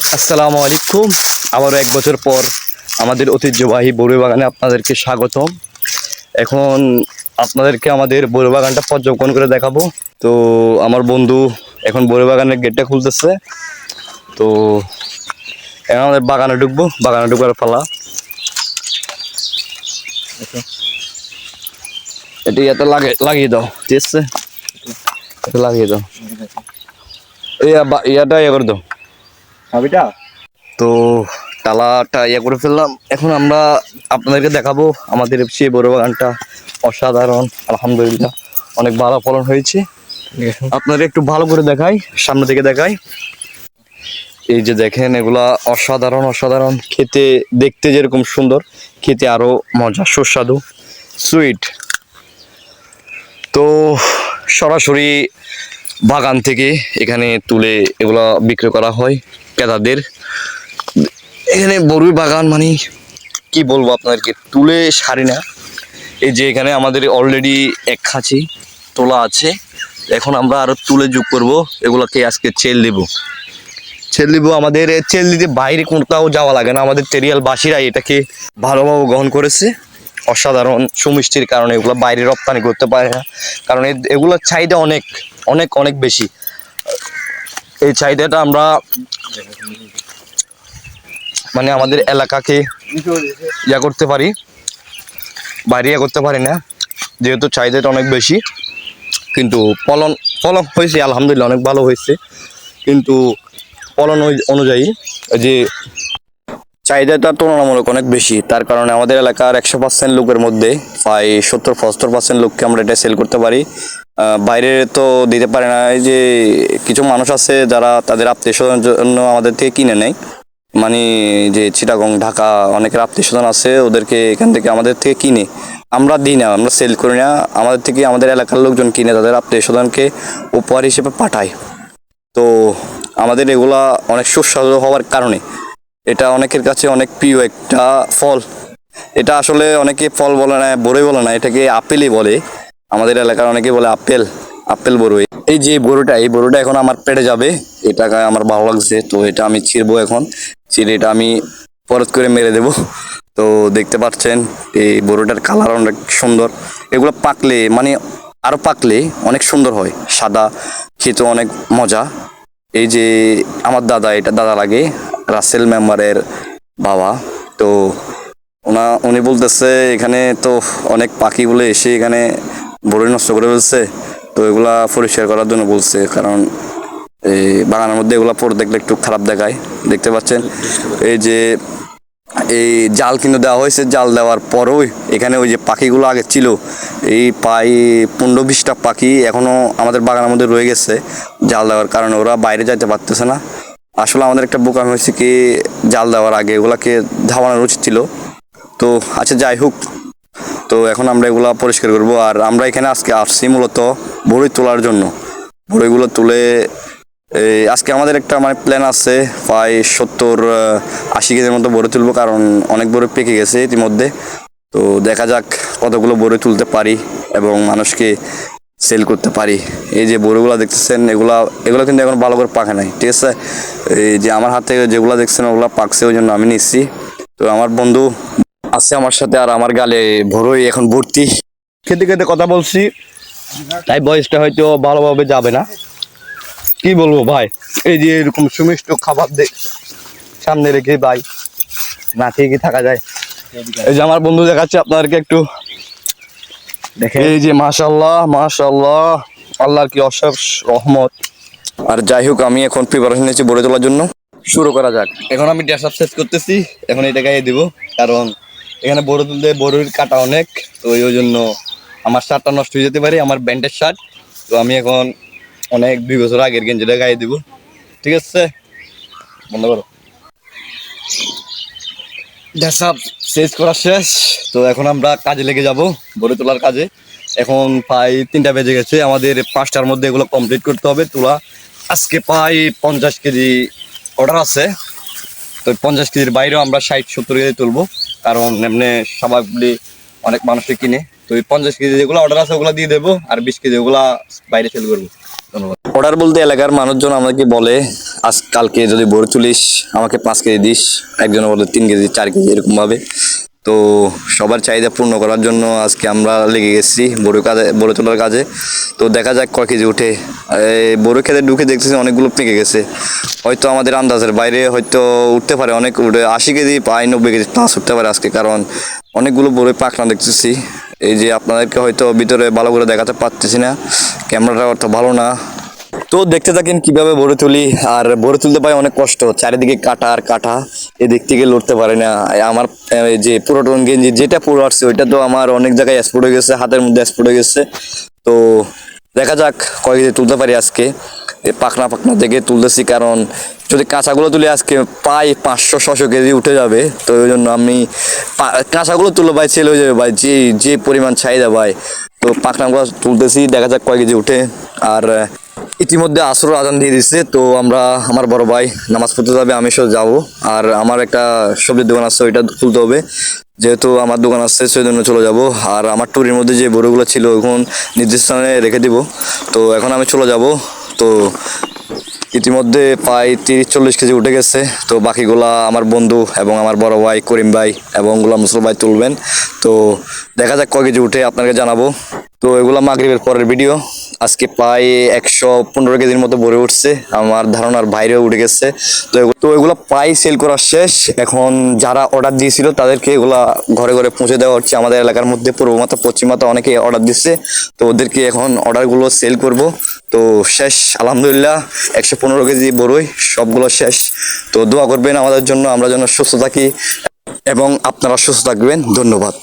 আসসালামু আলাইকুম। আবারও এক বছর পর আমাদের ঐতিহ্যবাহী বড়ই বাগানে আপনাদেরকে স্বাগতম। এখন আপনাদেরকে আমাদের বড়ই বাগানটা পর্যবেক্ষণ করে দেখাবো। তো আমার বন্ধু এখন বড়ই বাগানের গেটটা খুলতেছে। তো এখন আমাদের বাগানে ঢুকবো, বাগানে ঢুকার পালা। এটি এত লাগিয়ে দাও, ঠিক আছে? এটা লাগিয়ে দাও, ইয়াটা ইয়ে করে দাও। তো টালাটা ইয়ে করে ফেললাম। এখন আমরা আপনাদেরকে দেখাবো আমাদের সেই বড় বাগানটা। অসাধারণ, আলহামদুলিল্লাহ অনেক ভালো ফলন হয়েছে। আপনাদের একটু ভালো করে দেখাই, সামনে থেকে দেখাই। এই যে দেখেন, এগুলা অসাধারণ অসাধারণ, খেতে দেখতে যেরকম সুন্দর, খেতে আরো মজা, সুস্বাদু, সুইট। তো সরাসরি বাগান থেকে এখানে তুলে এগুলা বিক্রি করা হয় ক্রেতাদের। এখানে বড়ই বাগান মানে কি বলবো আপনাদেরকে, তুলে সারি না। এই যে এখানে আমাদের অলরেডি এক খাঁচি তোলা আছে, এখন আমরা আরো তুলে যোগ করব। এগুলোকে আজকে চেল দিব। আমাদের চেল দিতে বাইরে কোথাও যাওয়া লাগে না, আমাদের টেরিয়াল বাসীরা এটাকে ভালোভাবে গ্রহণ করেছে। অসাধারণ সুমিষ্টির কারণে এগুলো বাইরে রপ্তানি করতে পারে না, কারণ এগুলোর চাহিদা অনেক অনেক অনেক বেশি। এই চাহিদাটা আমরা মানে আমাদের এলাকাকে ইয়া করতে পারি, বাইরে ইয়া করতে পারি না, যেহেতু চাহিদাটা অনেক বেশি। কিন্তু ফলন হয়েছে আলহামদুলিল্লাহ, অনেক ভালো হয়েছে। কিন্তু ফলন অনুযায়ী যে চাহিদাটা তুলনামূলক অনেক বেশি, তার কারণে আমাদের এলাকার 100% লোকের মধ্যে প্রায় 70-75% লোককে আমরা এটা সেল করতে পারি। বাইরে তো দিতে পারে না। এই যে কিছু মানুষ আছে যারা তাদের আত্মীয় স্বজনের জন্য আমাদের থেকে কিনে নেয়, মানে যে চিটাগং, ঢাকা অনেকের আত্মীয় স্বজন আছে, ওদেরকে এখান থেকে আমাদের থেকে কিনে, আমরা দিই না, আমরা সেল করি না। আমাদের থেকে আমাদের এলাকার লোকজন কিনে তাদের আত্মীয় স্বজনকে উপহার হিসেবে পাঠায়। তো আমাদের এগুলা অনেক সুস্বাদু হওয়ার কারণে এটা অনেকের কাছে অনেক প্রিয় একটা ফল। এটা আসলে অনেকে ফল বলে না, বড়ই বলে না, এটাকে আপেলই বলে। আমাদের এলাকার অনেকে বলে আপেল বড়ই। এই যে এই বড়ইটা এখন আমার পেটে যাবে, এটা আমার ভালো লাগছে। তো এটা আমি ছিঁড়বো, এখন ছিঁড়ে এটা আমি পরত করে মেরে দেব। তো দেখতে পাচ্ছেন এই বড়ইটার কালার অনেক সুন্দর। এগুলো পাকলে মানে আরো পাকলে অনেক সুন্দর হয়, সাদা, খেতে অনেক মজা। এই যে আমার দাদা, এটা দাদা লাগে, রাসেল মেম্বারের বাবা। তো উনি বলতেছে এখানে তো অনেক পাখি বলে এসে এখানে বড়ই নষ্ট করে ফেলছে। তো এগুলা পরিষ্কার করার জন্য বলছে, কারণ এই বাগানের মধ্যে এগুলা পরে দেখলে একটু খারাপ দেখায়। দেখতে পাচ্ছেন এই যে এই জাল কিন্তু দেওয়া হয়েছে, জাল দেওয়ার পরও এখানে ওই যে পাখিগুলো আগে ছিল, এই প্রায় 15-20টা পাখি এখনো আমাদের বাগানের মধ্যে রয়ে গেছে। জাল দেওয়ার কারণে ওরা বাইরে যাইতে পারতেছে না। আসলে আমাদের একটা বোকামি হয়েছে কি, জাল দেওয়ার আগে এগুলাকে ধাওয়ানোর উচিত ছিল। তো আচ্ছা, যাই হোক, তো এখন আমরা এগুলা পরিষ্কার করবো। আর আমরা এখানে আজকে আসছি মূলত বড়ই তোলার জন্য। বড়ইগুলো তুলে আজকে আমাদের একটা মানে প্ল্যান আছে, প্রায় 70-80 কেজির মতো বড়ই তুলবো, কারণ অনেক বড়ই পেকে গেছে ইতিমধ্যে। তো দেখা যাক কতগুলো বড়ই তুলতে পারি এবং মানুষকে সেল করতে পারি। এই যে বড়িগুলো দেখতেছেন, এগুলো কিন্তু এখন ভালো করে পাকে নাই, ঠিক আছে? এই যে আমার হাতে যেগুলো দেখছেন ওগুলো পাকছে, ওই জন্য আমি নিচ্ছি। তো আমার বন্ধু আছে আমার সাথে, আর আমার গালে বড়ই এখন ভর্তি। খেতে খেতে কথা বলছি, তাই বয়সটা হয়তো ভালোভাবে যাবে না। কি বলবো ভাই, এই যে এরকম সুমিষ্ট খাবার সামনে রেখে ভাই না খেয়ে কি থাকা যায়? এই যে আমার বন্ধু দেখাচ্ছে আপনাদেরকে একটু দেখেন। এই যে মাশাআল্লাহ মাশাআল্লাহ, আল্লাহর কি অশেষ রহমত। আর যাই হোক, আমি এখন প্রিপারেশন নিয়েছি বড়ি তোলার জন্য। শুরু করা যাক। এখন আমি ড্রেস আপ সেট করতেছি, এখন এটা গায়ে দিব, কারণ এখানে বড়ি তুলতে বড়ির কাটা অনেক। তো ওই জন্য আমার শার্টটা নষ্ট হয়ে যেতে পারে, আমার ব্যান্ডের শার্ট। তো আমি এখন অনেক 2 বছর আগের গেঞ্জিটা গায়ে দিব, ঠিক আছে? বন্ধ করো। ড্রেস আপ শেষ করা শেষ। তো এখন আমরা কাজে লেগে যাব, বড়ি তোলার কাজে। এখন প্রায় 3টা বেজে গেছে, আমাদের 5টার মধ্যে এগুলো কমপ্লিট করতে হবে তোলা। আজকে প্রায় 50 কেজি অর্ডার আছে। তো 50 কেজির বাইরেও আমরা 60-70 কেজি তুলবো, কারণ এমনি স্বাভাবিক অনেক মানুষে কিনে। তো এই 50 কেজি যেগুলো অর্ডার আছে ওগুলো দিয়ে দেবো, আর 20 কেজি ওগুলা বাইরে সেল করবো। অর্ডার বলতে এলাকার মানুষজন আমাকে বলে আজ কালকে যদি বড় তুলিস আমাকে 5 কেজি দিস, একজন বলে 3 কেজি 4 কেজি এরকম ভাবে। তো সবার চাহিদা পূর্ণ করার জন্য আজকে আমরা লেগে গেছি বড় তোলার কাজে। তো দেখা যাক কয় কেজি উঠে। এই বড় খেতে ঢুকে দেখতেছি অনেকগুলো পেকে গেছে, হয়তো আমাদের আন্দাজের বাইরে হয়তো উঠতে পারে, অনেক উঠে 80 কেজি প্রায় 90 কেজি প্লাস উঠতে পারে আজকে, কারণ অনেকগুলো বড় পাখনা দেখতেছি। এই যে আপনাদেরকে হয়তো ভিতরে ভালো করে দেখাতে পারতেছি না, ক্যামেরাটা অত ভালো না। তো দেখতে থাকেন কিভাবে ভরে তুলি। আর ভরে তুলতে পাই অনেক কষ্ট, চারিদিকে কাটা আর কাটা, এদিক থেকে লড়তে পারে না। আমার এই যে পুরোটন গেঞ্জি যেটা পুরো আসছে ওইটা তো আমার অনেক জায়গায় স্পট হয়ে গেছে, হাতের মধ্যে স্পট হয়ে গেছে। তো দেখা যাক কয় কেজি তুলতে পারি আজকে। এই পাখনা পাখনা থেকে তুলতেছি, কারণ যদি কাঁচাগুলো তুলি আজকে প্রায় 500-600 কেজি উঠে যাবে। তো ওই জন্য আমি কাঁচাগুলো তুলে ভাই সেল হয়ে যাবে ভাই, যে যে পরিমাণ চাহিদা ভাই। তো পাখনাগুলো তুলতেছি, দেখা যাক কয় কেজি উঠে। আর ইতিমধ্যে আসর আজান দিয়ে দিচ্ছে, তো আমরা আমার বড় ভাই নামাজ পড়তে যাবে, আমি সব যাবো। আর আমার একটা সবজির দোকান আছে, ওইটা খুলতে হবে, যেহেতু আমার দোকান আছে সেই জন্য চলে যাব। আর আমার টুরির মধ্যে যে বড়গুলো ছিল ওইখন নির্দিষ্ট স্থানে রেখে দিব। তো এখন আমি চলে যাব। তো ইতিমধ্যে প্রায় 30-40 কেজি উঠে গেছে। তো বাকিগুলা আমার বন্ধু এবং আমার বড় ভাই করিম ভাই এবং গোলাম মুসল ভাই তুলবেন। তো দেখা যাক কয় কেজি উঠে আপনাকে জানাবো। তো এগুলা মাগরিবের পরের ভিডিও। আজকে প্রায় 115 কেজির মতো ভরে উঠছে, আমার ধারণার বাইরেও উঠে গেছে। তো এগুলো প্রায় সেল করা শেষ। এখন যারা অর্ডার দিয়েছিল তাদেরকে এগুলা ঘরে ঘরে পৌঁছে দেওয়া হচ্ছে। আমাদের এলাকার মধ্যে পূর্ব মাথা পশ্চিম মাথা অনেকে অর্ডার দিচ্ছে, তো ওদেরকে এখন অর্ডারগুলো সেল করব। তো শেষ আলহামদুলিল্লাহ, 115 কেজি বড়ই সবগুলো শেষ। তো দোয়া করবেন আমাদের জন্য, আমরা যেন সুস্থ থাকি এবং আপনারা সুস্থ থাকবেন। ধন্যবাদ।